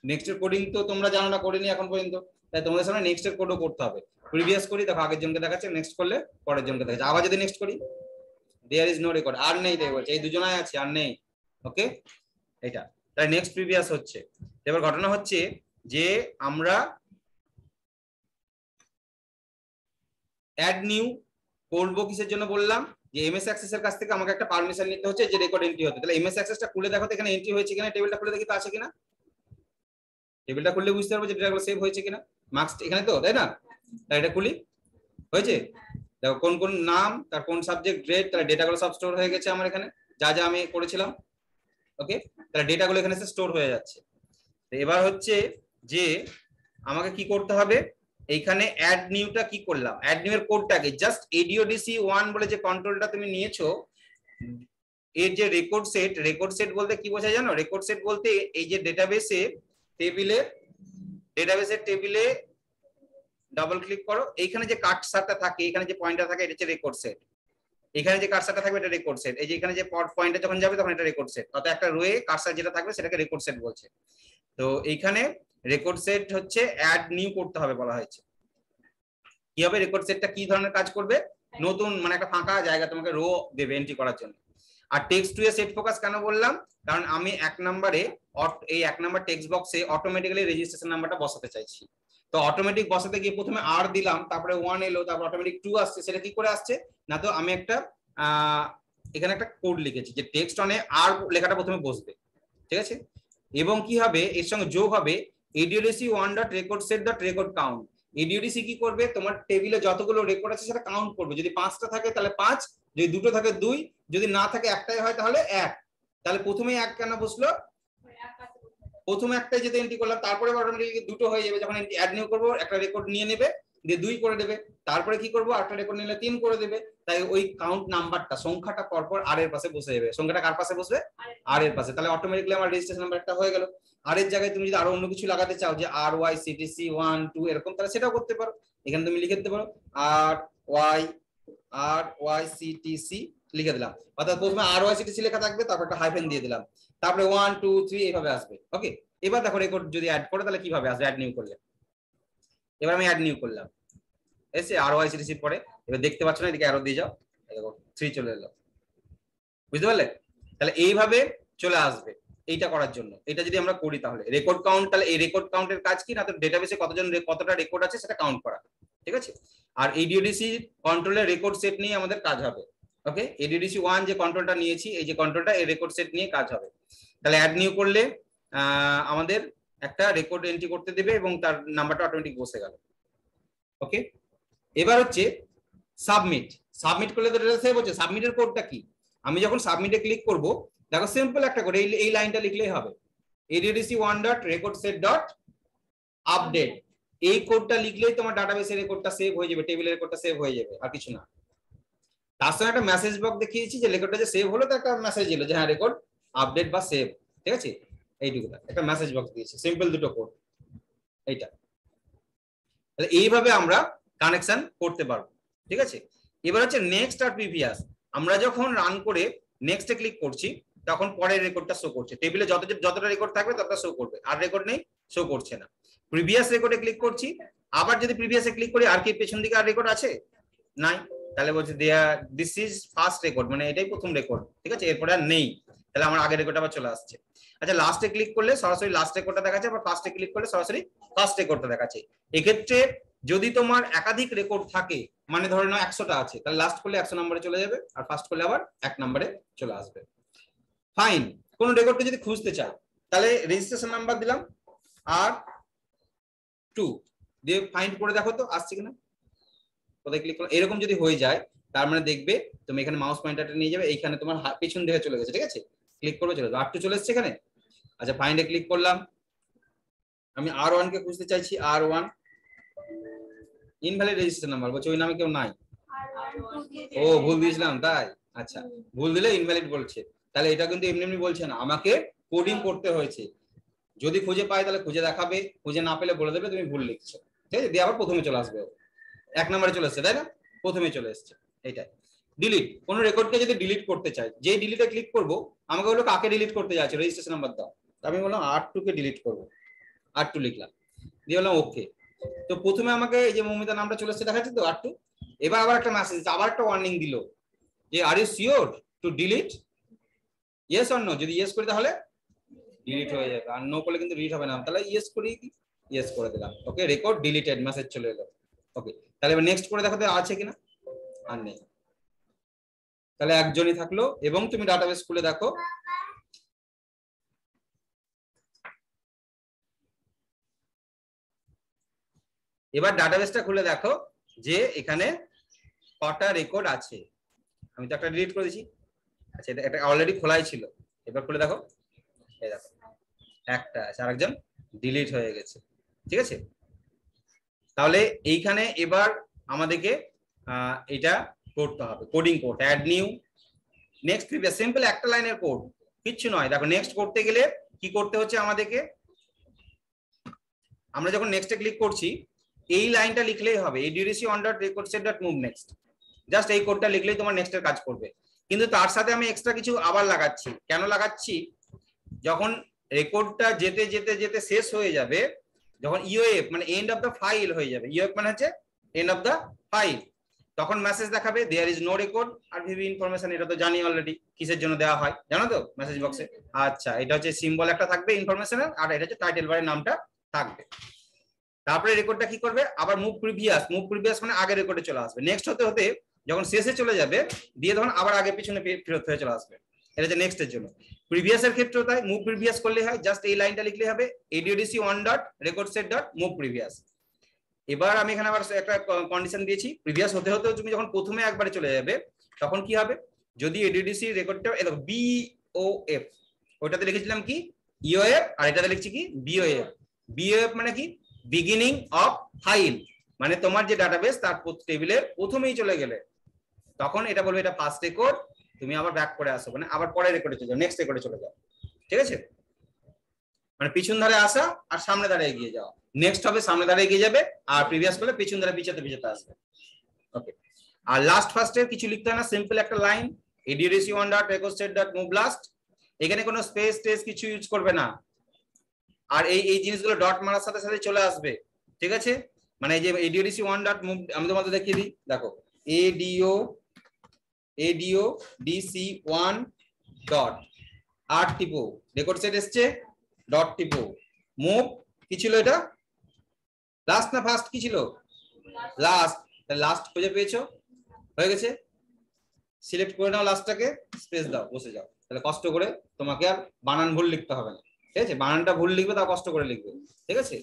নেক্সটের কোডিং তো তোমরা জানো না, করিনি এখন পর্যন্ত, তাই তোমাদের সামনে নেক্সট এর কোডও করতে হবে। প্রিভিয়াস করি, দেখো আগের জনকে দেখাচ্ছে, নেক্সট করলে পরের জনকে দেখাচ্ছে। আবার যদি নেক্সট করি, দেয়ার ইজ নো রেকর্ড, আর নেই, তাই বলছে এই দুজনাই আছে আর নেই। ওকে, এটা তাই নেক্সট প্রিভিয়াস হচ্ছে। এবার ঘটনা হচ্ছে যে আমরা অ্যাড নিউ করবো কিসের জন্য বললাম, যে এমএস অ্যাক্সেস এর কাছ থেকে আমাকে একটা পারমিশন নিতে হচ্ছে যে রেকর্ড এন্ট্রি হতে। তাহলে এমএস অ্যাক্সেসটা খুলে দেখো তো এখানে এন্ট্রি হয়েছে কিনা, টেবিলটা খুলে দেখি তো আছে কিনা। টেবিলটা খুললে বুঝতে পারবো যে ডেটাগুলো সেভ হয়েছে কিনা। মার্কস এখানে তো, তাই না? তাই এটা খুলি, হয়েছে। দেখো কোন কোন নাম, তার কোন সাবজেক্ট, গ্রেড, তাহলে ডেটাগুলো সব স্টোর হয়ে গেছে আমার এখানে, যা যা আমি করেছিলাম। ওকে, তাহলে ডেটাগুলো এখানে স্টোর হয়ে যাচ্ছে। এবার হচ্ছে যে আমাকে কি করতে হবে, এইখানে অ্যাড নিউটা কি করলাম, অ্যাড নিউ এর কোডটাকে জাস্ট ADODC1 বলে যে কন্ট্রোলটা তুমি নিয়েছো, এর যে রেকর্ড সেট বলতে কি বোঝায় জানো? রেকর্ড সেট বলতে এই যে ডেটাবেসের টেবিলে ডাবল ক্লিক করো, এইখানে যে কার্সারটা থাকে, এখানে যে পয়েন্টার থাকে, এটা হচ্ছে রেকর্ড সেট। এখানে যে কার্সারটা থাকবে এটা রেকর্ড সেট। এই যে এখানে যে পয়েন্টার যখন যাবে তখন এটা রেকর্ড সেট, অর্থাৎ একটা রোয়ে কার্সার যেটা থাকবে সেটাকে রেকর্ড সেট বলছে। তো এইখানে রেকর্ড সেট হচ্ছে অ্যাড নিউ করতে হবে বলা হয়েছে। কি হবে, রেকর্ড সেটটা কি ধরনের কাজ করবে, নতুন মানে একটা ফাঁকা জায়গা তোমাকে রো দেবে এন্ট্রি করার জন্য। আর টেক্সট টু এ সেট ফোকাস কেন বললাম, কারণ আমি এক নম্বরে এই এক নম্বর টেক্সট বক্সে অটোমেটিক্যালি রেজিস্ট্রেশন নাম্বারটা বসাতে চাইছি। তো অটোমেটিক বসাতে গিয়ে প্রথমে আর দিলাম, তারপরে 1 এলো, তারপর অটোমেটিক 2 আসছে। সেটা কি করে আসছে না, তো আমি একটা এখানে একটা কোড লিখেছি যে টেক্সট অনে আর লেখাটা প্রথমে বসবে, ঠিক আছে। এবং কি হবে, এর সঙ্গে যোগ হবে ADODC1.recordset.recordCount। ADODC কি করবে, তোমার টেবিলে যতগুলো রেকর্ড আছে সেটা কাউন্ট করবে। যদি 5টা থাকে তাহলে 5, যদি 2টো থাকে 2, যদি না থাকে একটাই হয় তাহলে 1। তাহলে প্রথমে 1 কেন বসলো, প্রথমে একটাই যেতে এন্ট্রি করলাম, তারপরে অটোমেটিক্যালি 2টো হয়ে যাবে। যখন অ্যাড নিউ করবো একটা রেকর্ড নিয়ে নেবে, দিয়ে 2 করে দেবে, তারপরে কি করবো একটা রেকর্ড নিলে 3 করে দেবে। তাই ওই কাউন্ট নাম্বারটা, সংখ্যাটা পরপর আর এর পাশে বসে যাবে। সংখ্যাটা কার পাশে বসবে, আর এর পাশে। তাহলে অটোমেটিক্যালি আমার রেজিস্ট্রেশন নাম্বার একটা হয়ে গেল। আর এর জায়গায় তুমি যদি আরো অন্য কিছু লাগাতে চাও, যে RYCTC1 2 এরকম, তাহলে সেটাও করতে পারো। এখানে তুমি লিখে দিতে পারো RYCTC লিখে দিলাম, অর্থাৎ প্রথমে RYCTC লেখা থাকবে, তারপর একটা হাইফেন দিয়ে দিলাম, তারপরে 1 2 3 এইভাবে আসবে। ওকে, এবার দেখো রেকর্ড যদি অ্যাড করে তাহলে কিভাবে আসবে, অ্যাড নিউ করলে। এবার আমি অ্যাড নিউ করলাম, এসে RYCTC পরে, এবার দেখতে পাচ্ছ না, এদিকে অ্যারো দিয়ে যাও, দেখো 3 চলে এলো, বুঝতে পারলে? তাহলে এইভাবে চলে আসবে। এইটা করার জন্য এটা যদি আমরা করি তাহলে রেকর্ড কাউন্ট, তাহলে এই রেকর্ড কাউন্টের কাজ কি না, তো ডেটাবেসে কতটা রেকর্ড আছে সেটা কাউন্ট করা, ঠিক আছে। আর ADODC কন্ট্রোলের রেকর্ড সেট নিয়ে আমাদের কাজ হবে। ওকে, ADODC1 যে কন্ট্রোলটা নিয়েছি, এই যে কন্ট্রোলটা, এই রেকর্ড সেট নিয়ে কাজ হবে। তাহলে অ্যাড নিউ করলে আমাদের একটা রেকর্ড এন্ট্রি করতে দেবে এবং তার নাম্বারটা অটোমেটিক বসে গেল। ওকে, এবার হচ্ছে সাবমিট করলে তো ডেটা সেভ হচ্ছে। সাবমিটের কোডটা কি, আমি যখন সাবমিটে ক্লিক করব, দেখো সিম্পল একটা কোড, এই লাইনটা লিখলেই হবে, ADODC1.recordset.update। এই কোডটা লিখলেই তোমার ডাটাবেসের রেকর্ডটা সেভ হয়ে যাবে, টেবিলের রেকর্ডটা সেভ হয়ে যাবে, আর কিছু না। তার সঙ্গে একটা মেসেজ বক্স দেখিয়েছি যে রেকর্ডটা যে সেভ হলো, তার একটা মেসেজ এলো যে হ্যাঁ রেকর্ড আপডেট বা সেভ, ঠিক আছে। এইটুকু একটা মেসেজ বক্স দিয়েছি, সিম্পল দুটো কোড এইটা। তাহলে এইভাবে আমরা কানেকশন করতে পারবো, ঠিক আছে। এবার হচ্ছে নেক্সট আর প্রিভিয়াস। আমরা যখন রান করে নেক্সটে ক্লিক করছি, তখন পরের রেকর্ডটা শো করছে, টেবিলে যতটা রেকর্ড থাকবে ততটা শো করবে, আর রেকর্ড নেই শো করছে না। প্রিভিয়াস রেকর্ডে ক্লিক করছি, আবার যদি প্রিভিয়াসে ক্লিক করি, আর কি পেছন দিকে আর রেকর্ড আছে নাই, তাহলে বলছে দিস ইজ ফার্স্ট রেকর্ড, মানে এটাই প্রথম রেকর্ড, ঠিক আছে, এরপরে আর নেই। তাহলে আমার আগের রেকর্ড আবার চলে আসছে। আচ্ছা, লাস্টে ক্লিক করলে সরাসরি লাস্ট রেকর্ডটা দেখাচ্ছে, আবার ফার্স্টে ক্লিক করলে সরাসরি ফার্স্ট রেকর্ডটা দেখাচ্ছে। এক্ষেত্রে যদি তোমার একাধিক রেকর্ড থাকে, মানে ধরে নাও 100টা আছে, তাহলে লাস্ট করলে 100 নম্বরে চলে যাবে, আর ফার্স্ট করলে আবার 1 নম্বরে চলে আসবে। ফাইন, কোন রেকর্ডকে যদি খুঁজতে চাই, তাহলে রেজিস্ট্রেশন নাম্বার দিলাম আর 2 দিয়ে ফাইন্ড করে দেখো তো আসছে কিনা, কোথায় ক্লিক করো, এরকম যদি হয়ে যায় তার মানে দেখবে তুমি এখানে মাউস পয়েন্টারটা নিয়ে যাবে, এইখানে তোমার পেছন দিকে চলে গেছে, ঠিক আছে। ক্লিক করবে, চলে যাবে, R2 চলে এসেছে এখানে। আচ্ছা, ফাইন্ডে ক্লিক করলাম, আমি R1 কে খুঁজতে চাইছি, R1 ইনভ্যালিড রেজিস্ট্রেশন নাম্বার বলছে, ওই নামে কেউ নাই। ও ভুল দিয়েছিলাম তাই, আচ্ছা, ভুল দিলে ইনভ্যালিড বলছে। তাহলে এটা কিন্তু এমনি এমনি বলছে না, আমাকে কোডিং করতে হয়েছে। যদি খুঁজে পাই তাহলে খুঁজে দেখাবে, খুঁজে না পেলে বলে দেবে তুমি ভুল লিখছো, ঠিক আছে, দিয়ে আবার প্রথমে চলে আসবে, 1 নম্বরে চলে আসছে, তাই না, প্রথমে চলে এসছে। এইটাই ডিলিট, কোন রেকর্ডকে যদি ডিলিট করতে চাই, যে ডিলিটে ক্লিক করব, আমাকে বললো কাকে ডিলিট করতে যাচ্ছে, রেজিস্ট্রেশন নাম্বার দাও। আমি বললাম R2 কে ডিলিট করবো, R2 লিখলাম, দিয়ে বললাম ওকে। তো প্রথমে আমাকে এই যে মৌমিতা নামটা চলে এসেছে দেখাচ্ছে তো R2, এবার আবার একটা মেসেজ, আবার একটা ওয়ার্নিং দিল যে are you sure to delete, yes or no, যদি ইয়েস করি তাহলে ডিলিট হয়ে যাবে, আর নো করলে কিন্তু ডিলিট হবে না, তাহলে ইয়েস করি, ইয়েস করে দিলাম, ওকে রেকর্ড ডিলিটেড মেসেজ চলে এলো। ওকে, তাহলে এবার নেক্সট করে দেখো তো আছে কিনা, আর নেই, তাহলে একজনই থাকলো। এবং তুমি ডাটাবেস খুলে দেখো, এবার ডাটাবেসটা খুলে দেখো যে এখানে কটা রেকর্ড আছে। আমি তো একটা ডিলিট করে দিয়েছি, আচ্ছা এটা অলরেডি খোলাই ছিল, এবার খুলে দেখো, এই দেখো একটা আছে, আরেকজন ডিলিট হয়ে গেছে, ঠিক আছে। তাহলে এইখানে এবার আমাদেরকে এটা করতে হবে, coding code, add new, next previous, simple একটা লাইনের কোড, কিচ্ছু নয়। দেখো নেক্সট করতে গেলে কি করতে হচ্ছে আমাদেরকে, আমরা যখন নেক্সটে ক্লিক করছি এই লাইনটা লিখলেই হবে, adc on.recordset.move next, জাস্ট এই কোডটা লিখলেই তোমার নেক্সটের কাজ করবে। কিন্তু তার সাথে আমি এক্সট্রা কিছু আবার লাগাচ্ছি, কেন লাগাচ্ছি, যখন রেকর্ডটা যেতে যেতে যেতে শেষ হয়ে যাবে, যখন ইউএফ মানে এন্ড অফ দ্য ফাইল হয়ে যাবে, ইউএফ মানে হচ্ছে এন্ড অফ দ্য ফাইল, তখন মেসেজ দেখাবে দেয়ার ইজ নো রেকর্ড আর ভিভি ইনফরমেশন। এটা তো জানি অলরেডি কিসের জন্য দেওয়া হয়, জানো তো মেসেজ বক্সে। আচ্ছা, এটা হচ্ছে সিম্বল একটা থাকবে ইনফরমেশনের, আর এটা হচ্ছে টাইটেল বারের নামটা থাকবে। তারপরে রেকর্ডটা কি করবে, আবার মুভ প্রিভিয়াস, মুভ প্রিভিয়াস মানে আগে রেকর্ডে চলে আসবে, নেক্সট হতে হতে যখন শেষে চলে যাবে দিয়ে তখন আবার আগে পিছনে ফেরত হয়ে চলে আসবে, এটা হচ্ছে নেক্সট এর জন্য। প্রিভিয়াস এর ক্ষেত্রেও তাই, মুভ প্রিভিয়াস করলে হয়, জাস্ট এই লাইনটা লিখলে হবে adc on.recordset.move previous। এবার আমি এখানে আবার একটা কন্ডিশন দিয়েছি, প্রিভিয়াস হতে হতে তুমি যখন প্রথমে একবারে চলে যাবে তখন কি হবে, যদি adc রেকর্ডটা দেখো bof, ওটাতে লিখেছিলাম কি eof, আর এটাতে লিখছি কি bof। bof মানে কি বিগিনিং অফ ফাইল, মানে তোমার যে ডাটাবেস তার টেবিলের প্রথমেই চলে গেলে তখন এটা বলবে এটা ফার্স্ট রেকর্ড, তুমি আবার ব্যাক করে আসো, মানে আবার পরের রেকর্ডে চলে যাও, নেক্সট রেকর্ডে চলে যাও, ঠিক আছে। মানে পিছন ধারে আসা আর সামনে ধারে এগিয়ে যাওয়া, নেক্সট হবে সামনে ধারে এগিয়ে যাবে, আর প্রিভিয়াস করলে পিছন ধারে পিছাতে পিছাতে আসবে, ওকে। আর লাস্ট ফার্স্টে কিছু লিখতে হয় না, সিম্পল একটা লাইন adc on.recordset.move last, এখানে কোনো স্পেস টেস কিছু ইউজ করবে না, আর এই জিনিসগুলো ডট মারার সাথে সাথে চলে আসবে, ঠিক আছে। মানে এই যে adc one.move আমি তোমাদের দেখিয়ে দিই, দেখো adc1 ডট আর টিপো, রেকর্ড সেট এসছে, ডট টিপো, মুভ কি ছিল এটা, লাস্ট না ফার্স্ট কি ছিল, লাস্ট, লাস্ট খুঁজে পেয়েছো, হয়ে গেছে, সিলেক্ট করে নাও লাস্টটাকে, স্পেস দাও, বসে যাও, তাহলে কষ্ট করে তোমাকে আর বানান ভুল লিখতে হবে না, ঠিক আছে। বানানটা ভুল লিখবে তাও কষ্ট করে লিখবে, ঠিক আছে।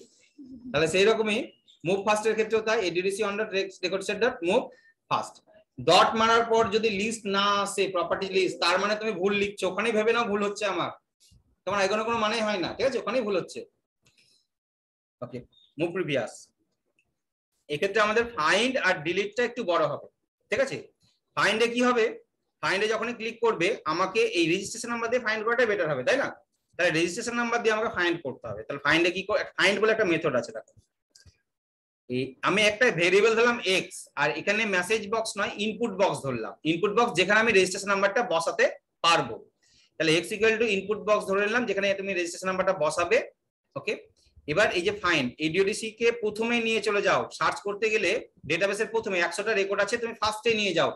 তাহলে সেই রকমই মুভ ফার্স্টের ক্ষেত্রেও তাই, adc on.recordset.move ফার্স্ট, ডট মারার পর যদি লিস্ট না আসে, প্রপার্টি লিস্ট, তার মানে তুমি ভুল লিখছো, ওখানেই ভেবে নাও ভুল হচ্ছে আমার, তোমার এগোনো কোনো মানে হয় না, ঠিক আছে, ওখানেই ভুল হচ্ছে, ওকে। মুভ প্রিভিয়াস, এক্ষেত্রে আমাদের ফাইন্ড আর ডিলিটটা একটু বড় হবে, ঠিক আছে। ফাইন্ডে কি হবে, ফাইন্ডে যখনই ক্লিক করবে আমাকে এই রেজিস্ট্রেশন নাম্বার দিয়ে ফাইন্ড করাটাই বেটার হবে, তাই না। তাহলে রেজিস্ট্রেশন নাম্বার দিয়ে আমাকে ফাইন্ড করতে হবে, তাহলে ফাইন্ডে কি, ফাইন্ড বলে একটা মেথড আছে, দেখো আমি একটা ভেরিয়েবল ধরলাম x, আর এখানে মেসেজ বক্স নয় ইনপুট বক্স ধরলাম, ইনপুট বক্স যেখানে আমি রেজিস্ট্রেশন নাম্বারটা বসাতে পারবো, তাহলে x equal to input box ধরে নিলাম যেখানে তুমি রেজিস্ট্রেশন নাম্বারটা বসাবে, ওকে। এবার এই যে ফাইন্ড, adc কে প্রথমে নিয়ে চলে যাও, সার্চ করতে গেলে ডেটাবেসের প্রথমে 100টা রেকর্ড আছে, তুমি ফার্স্টে নিয়ে যাও,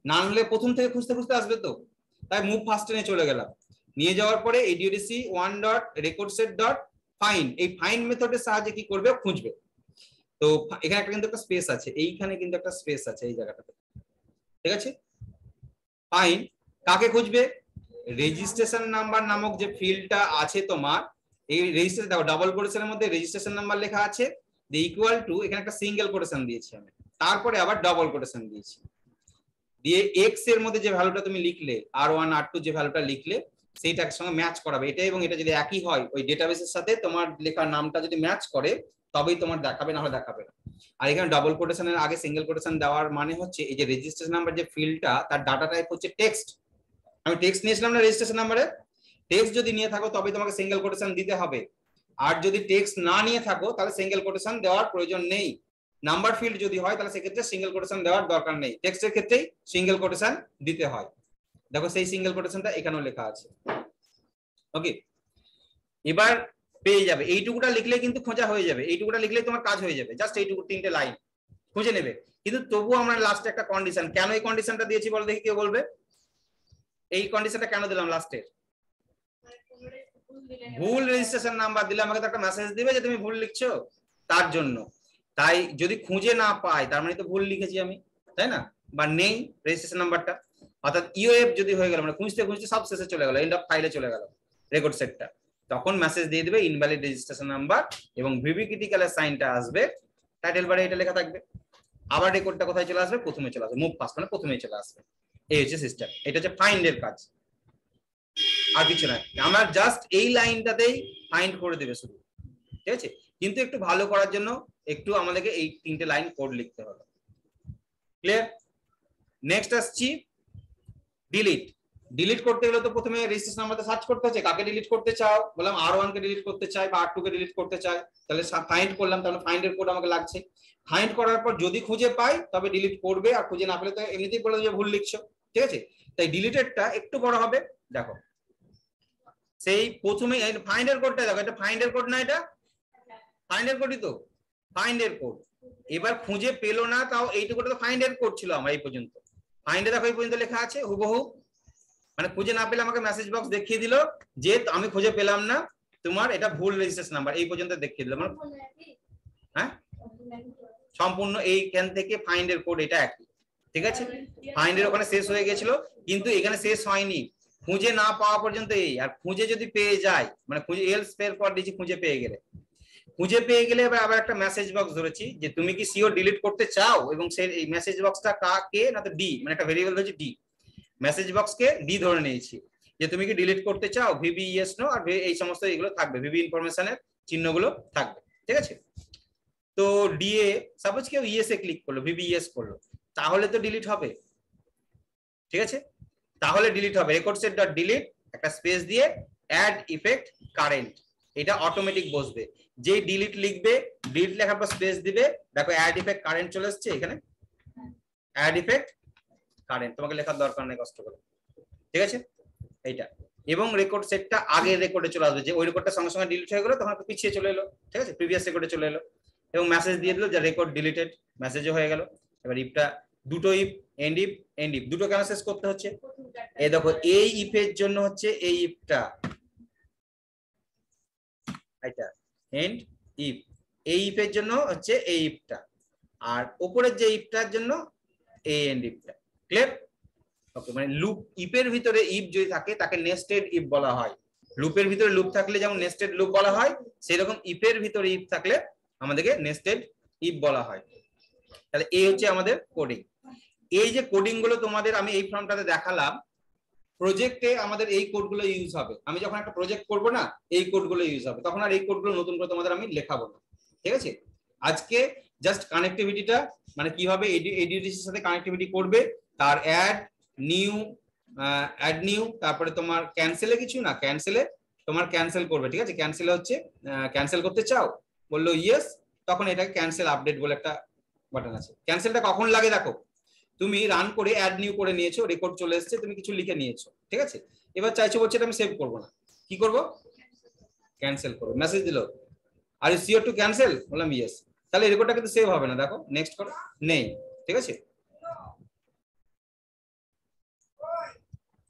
না হলে প্রথম থেকে খুঁজতে খুঁজতে আসবে তো, তাই মুভ ফার্স্টে নিয়ে চলে গেলাম, নিয়ে যাওয়ার পরে adc one.recordset.find, এই ফাইন্ড মেথডের সাহায্যে কি করবে, খুঁজবে। তো এখানে একটা কিন্তু একটা স্পেস আছে, এইখানে কিন্তু একটা স্পেস আছে এই জায়গাটাতে, ঠিক আছে। ফাইন্ড কাকে খুঁজবে, রেজিস্ট্রেশন নাম্বার নামক যে ফিল্ডটা আছে তোমার, এই রেজিস্ট্রেশন দেখো ডাবল কোটেশনের মধ্যে রেজিস্ট্রেশন নাম্বার লেখা আছে, যে ইকুয়াল টু, এখানে একটা সিঙ্গেল কোটেশন দিয়েছি আমি, তারপরে আবার ডাবল কোটেশন দিয়েছি, দিয়ে এক্স এর মধ্যে যে ভ্যালুটা তুমি লিখলে, r1 r2 যে ভ্যালুটা লিখলে সেইটার সঙ্গে ম্যাচ করাবে, এটা এবং এটা যদি একই হয়, ওই ডেটাবেসের সাথে তোমার লেখার নামটা যদি ম্যাচ করে তবেই তোমার দেখাবে, না হলে দেখাবে না। আর এখানে ডাবল কোটেশনের আগে সিঙ্গেল কোটেশন দেওয়ার মানে হচ্ছে এই যে রেজিস্ট্রেশন নাম্বার যে ফিল্ডটা, তার ডাটা টাইপ হচ্ছে টেক্সট, আমি টেক্সট নিয়েছিলাম না রেজিস্ট্রেশন নাম্বারে, টেক্সট যদি নিয়ে থাকো তবে তোমাকে সিঙ্গেল কোটেশন দিতে হবে, আর যদি টেক্সট না নিয়ে থাকো তাহলে সিঙ্গেল কোটেশন দেওয়ার প্রয়োজন নেই। নাম্বার ফিল্ড যদি হয় তাহলে সেক্ষেত্রে সিঙ্গেল কোটেশন দেওয়ার দরকার নেই, টেক্সটের ক্ষেত্রেই সিঙ্গেল কোটেশন দিতে হয়, দেখো সেই সিঙ্গেল কোটেশনটা এখানেও লেখা আছে, ওকে। এবার পেয়ে যাবে। এইটুকুটা লিখলে কিন্তু খোঁজা হয়ে যাবে, এইটুকুটা লিখলে তোমার কাজ হয়ে যাবে, জাস্ট এইটুকু 3টে লাইন খুঁজে নেবে। কিন্তু তবুও আমরা লাস্টে একটা কন্ডিশন, কেন এই কন্ডিশনটা দিয়েছি বল দেখি, কেউ বলবে এই কন্ডিশনটা কেন দিলাম লাস্টে? ভুল রেজিস্ট্রেশন নাম্বার দিলে আমাকে তো একটা মেসেজ দিবে যে তুমি ভুল লিখছো, তার জন্য। তাই যদি খুঁজে না পাই তার মানে তো ভুল লিখেছি আমি, তাই না, বা নেই রেজিস্ট্রেশন নাম্বারটা। অর্থাৎ ইউএফ যদি হয়ে গেল, মানে খুঁজতে খুঁজতে সব শেষে চলে গেল, এন্ড অফ ফাইলে চলে গেল রেকর্ড সেটটা, তখন মেসেজ দিয়ে দিবে ইনভ্যালিড রেজিস্ট্রেশন নাম্বার, এবং ভিভি ক্রিটিক্যালের সাইনটা আসবে টাইটেল বারে, এটা লেখা থাকবে। আবার রেকর্ডটা কোথায় চলে আসবে? প্রথমে চলে আসবে, মুভ ফার্স্ট মানে প্রথমেই চলে আসবে। এই হচ্ছে সিস্টেম, এটা হচ্ছে ফাইন্ডের কাজ, আর কিছু না। আমরা জাস্ট এই লাইনটাতেই ফাইন্ড করে দেবে শুধু, ঠিক আছে। কিন্তু একটু ভালো করার জন্য একটু আমাদেরকে এই 3টে লাইন কোড লিখতে হবে। ক্লিয়ার? নেক্সট আসছি ডিলিট। ডিলিট করতে গেলে তো প্রথমে রেজিস্ট্রেশন নাম্বারটা সার্চ করতে হচ্ছে, কাকে ডিলিট করতে চাও, বললাম R1 কে ডিলিট করতে চাই বা R2 কে ডিলিট করতে চাই, তাহলে ফাইন্ড করলাম, তাহলে ফাইন্ডের কোড আমাকে লাগছে। ফাইন্ড করার পর যদি খুঁজে পাই তবে ডিলিট করবে, আর খুঁজে না পেলে তো এমনিতেই বলে যে ভুল লিখছো, ঠিক আছে। তাই ডিলিটেডটা একটু বড় হবে, দেখো সেই প্রথমে ফাইন্ডের কোডটা দেখো, এটা ফাইন্ডের কোড না, এটা ফাইন্ডের কোডই তো, ফাইন্ডের কোড। এবার খুঁজে পেলো না, তাও এইটুকুটা তো ফাইন্ডের কোড ছিল আমার এই পর্যন্ত। ফাইন্ডে দেখো এই পর্যন্ত লেখা আছে হুবহু, মানে খুঁজে না পেলে আমাকে মেসেজ বক্স দেখিয়ে দিল যে আমি খুঁজে পেলাম না, তোমার এটা ভুল রেজিস্ট্রেশন নাম্বার, এই পর্যন্ত দেখিয়ে দিল। মানে হ্যাঁ সম্পূর্ণ এইখান থেকে ফাইন্ডের কোড এটা একই, ঠিক আছে। ফাইন্ডের ওখানে শেষ হয়ে গেছিল, কিন্তু এখানে শেষ হয়নি, খুঁজে না পাওয়া পর্যন্ত এই। আর খুঁজে যদি পেয়ে যায়, মানে খুঁজে এলস পের পর দিয়েছি, খুঁজে পেয়ে গেলে, খুঁজে পেয়ে গেলে এবার আবার একটা মেসেজ বক্স ধরেছি যে তুমি কি সিও ডিলিট করতে চাও, এবং সেই এই মেসেজ বক্সটা কাকে, না তো ডি, মানে একটা ভেরিয়েবল হচ্ছে ডি, মেসেজ বক্সকে ডি ধরে নিয়েছি যে তুমি কি ডিলিট করতে চাও, ভিবি ইয়েস নো, আর এই সমস্ত এগুলো থাকবে, ভিবি ইনফরমেশনের চিহ্নগুলো থাকবে, ঠিক আছে। তো ডি এ সাপোজ কেউ ইয়েস এ ক্লিক করলো, ভিবি ইয়েস করলো, তাহলে তো ডিলিট হবে, ঠিক আছে। তাহলে ডিলিট হবে, রেকর্ড সেট ডট ডিলিট একটা স্পেস দিয়ে অ্যাড ইফেক্ট কারেন্ট, এটা অটোমেটিক বসবে। যে ডিলিট লিখবে, ডিলিট লেখার পর স্পেস দিবে, দেখো অ্যাড ইফেক্ট কারেন্ট চলে আসছে এখানে, অ্যাড ইফেক্ট কারেন্ট, তোমাকে লেখার দরকার নেই কষ্ট করে, ঠিক আছে এইটা। এবং রেকর্ড সেটটা আগের রেকর্ডে চলে আসবে, যে ওই রেকর্ডটা সঙ্গে সঙ্গে ডিলিট হয়ে গেলো তখন একটু পিছিয়ে চলে এলো, ঠিক আছে, প্রিভিয়াস রেকর্ডে চলে এলো, এবং মেসেজ দিয়ে দিল যে রেকর্ড ডিলিটেড, মেসেজও হয়ে গেল। এবার ইফটা দুটো if, end if, end if দুটো কেন শেষ করতে হচ্ছে, এই দেখো এই ইফের জন্য হচ্ছে এই ইফটা, এটা এন্ড ইফ, এই ইফের জন্য হচ্ছে এই ইফটা, আর উপরের যে ইফটার জন্য এই এন্ড ইফটা। ক্লিয়ার? ওকে, মানে লুপ ইফের ভিতরে ইফ যদি থাকে তাকে নেস্টেড ইফ বলা হয়। লুপের ভিতরে লুপ থাকলে যেমন নেস্টেড লুপ বলা হয়, সেরকম ইফের ভিতরে ইফ থাকলে আমাদেরকে নেস্টেড ইফ বলা হয়। তাহলে এই হচ্ছে আমাদের কোডিং। এই যে কোডিং গুলো তোমাদের আমি এই ফর্মটাতে দেখালাম, প্রজেক্টে আমাদের এই কোডগুলো ইউজ হবে। আমি যখন একটা প্রজেক্ট করব না, এই কোডগুলো ইউজ হবে, তখন আর এই কোডগুলো নতুন করে তোমাদের আমি লেখাবো না, ঠিক আছে। আজকে জাস্ট কানেক্টিভিটিটা, মানে কিভাবে এডিডিসির সাথে কানেক্টিভিটি করবে, তার অ্যাড নিউ, তারপরে তোমার ক্যান্সেলে কিছু না, ক্যান্সেলে তোমার ক্যান্সেল করবে, ঠিক আছে। ক্যান্সেলে হচ্ছে ক্যান্সেল করতে চাও, বললো ইয়েস, তখন এটাকে ক্যান্সেল আপডেট বলে একটা বাটন আছে। ক্যান্সেলটা কখন লাগে দেখো, তুমি রান করে অ্যাড নিউ করে নিয়েছো, রেকর্ড চলে এসেছে, তুমি কিছু লিখে নিয়েছো, ঠিক আছে। এবার চাইছো বলছে এটা আমি সেভ করবো না, কি করব, ক্যান্সেল করবো, মেসেজ দিল are you sure to cancel, বললাম ইয়েস, তাহলে রেকর্ডটা কিন্তু সেভ হবে না, দেখো নেক্সট করো, নেই, ঠিক আছে।